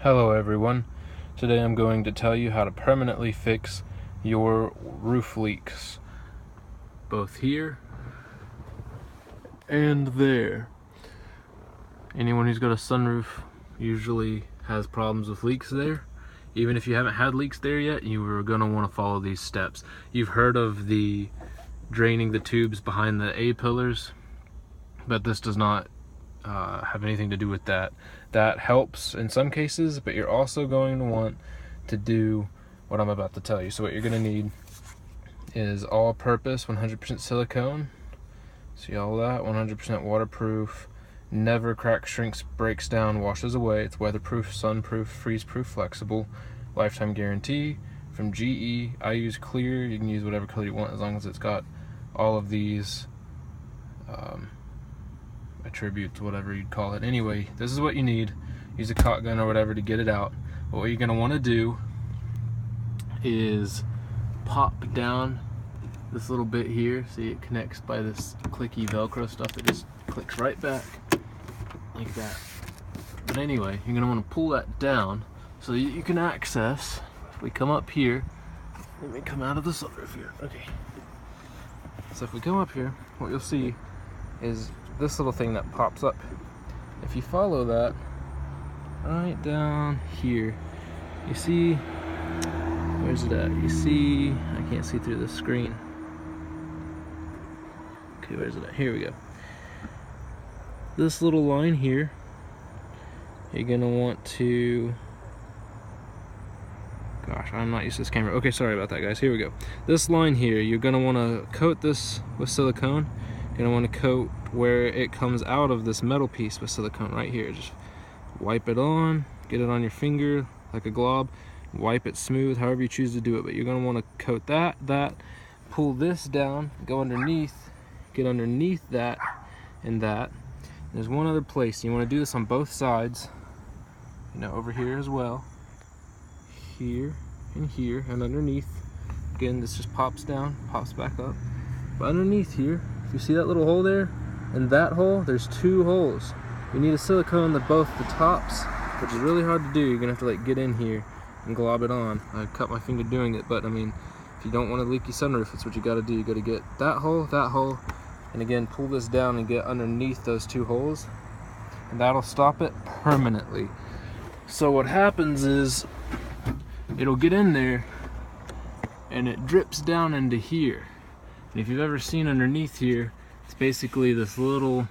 Hello everyone. Today I'm going to tell you how to permanently fix your roof leaks, both here and there. Anyone who's got a sunroof usually has problems with leaks there. Even if you haven't had leaks there yet, you are going to want to follow these steps. You've heard of the draining the tubes behind the A-pillars, but this does not have anything to do with that. That helps in some cases, but you're also going to want to do what I'm about to tell you. So what you're going to need is all-purpose 100% silicone. See all that? 100% waterproof, never cracks, shrinks, breaks down, washes away. It's weatherproof, sunproof, freeze-proof, flexible, lifetime guarantee from GE. I use clear. You can use whatever color you want as long as it's got all of these attributes, whatever you'd call it. Anyway, this is what you need. Use a caulk gun or whatever to get it out. But what you're going to want to do is pop down this little bit here. See, it connects by this clicky Velcro stuff. It just clicks right back like that. But anyway, you're going to want to pull that down so that you can access. If we come up here, let me come out of the sunroof here. Okay. So if we come up here, what you'll see is this little thing that pops up. If you follow that right down here, you see, where's it at? You see, I can't see through the screen. Okay, where's it at? Here we go. This little line here, you're gonna want to, gosh, I'm not used to this camera. Okay, sorry about that, guys. Here we go. This line here, you're gonna wanna coat this with silicone. You're gonna wanna coat where it comes out of this metal piece with silicone right here. Just wipe it on, get it on your finger like a glob, wipe it smooth, however you choose to do it. But you're gonna wanna coat that, pull this down, go underneath, get underneath that and that. There's one other place. You wanna do this on both sides, you know, over here as well. Here and underneath. Again, this just pops down, pops back up. But underneath here, if you see that little hole there and that hole, there's two holes. You need a silicone to both the tops, which is really hard to do. You're gonna have to like get in here and glob it on. I cut my finger doing it, but I mean, if you don't want a leaky sunroof, that's what you gotta do. You gotta get that hole, and again, pull this down and get underneath those two holes, and that'll stop it permanently. So what happens is, it'll get in there, and it drips down into here. And if you've ever seen underneath here, it's basically this little,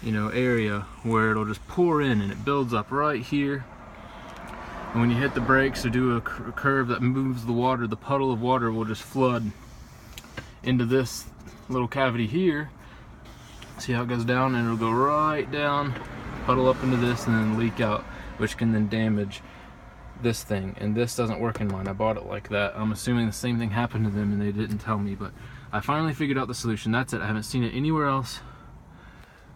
you know, area where it'll just pour in and it builds up right here. And when you hit the brakes or do a curve that moves the water, the puddle of water will just flood into this little cavity here. See how it goes down, and it'll go right down, puddle up into this, and then leak out, which can then damage this thing. And this doesn't work in mine. I bought it like that. I'm assuming the same thing happened to them and they didn't tell me, but I finally figured out the solution. That's it. I haven't seen it anywhere else,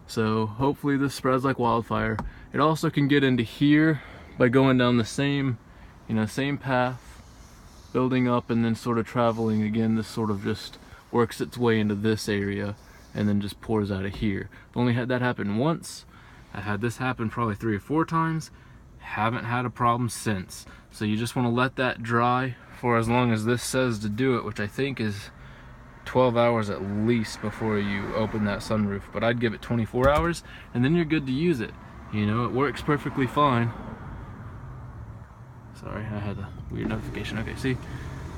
so hopefully this spreads like wildfire. It also can get into here by going down the same, you know, same path, building up and then sort of traveling again. This sort of just works its way into this area and then just pours out of here. I've only had that happen once. I had this happen probably 3 or 4 times. Haven't had a problem since. So you just want to let that dry for as long as this says to do it, which I think is 12 hours at least before you open that sunroof. But I'd give it 24 hours and then you're good to use it. You know, it works perfectly fine. Sorry, I had a weird notification. Okay, see,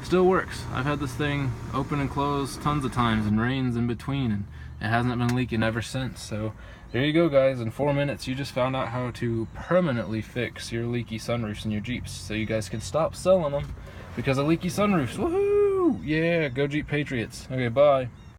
still works. I've had this thing open and close tons of times and rains in between, and it hasn't been leaking ever since. So there you go, guys. In 4 minutes you just found out how to permanently fix your leaky sunroofs in your Jeeps, so you guys can stop selling them because of leaky sunroofs. Woohoo! Yeah, go Jeep Patriots. Okay, bye.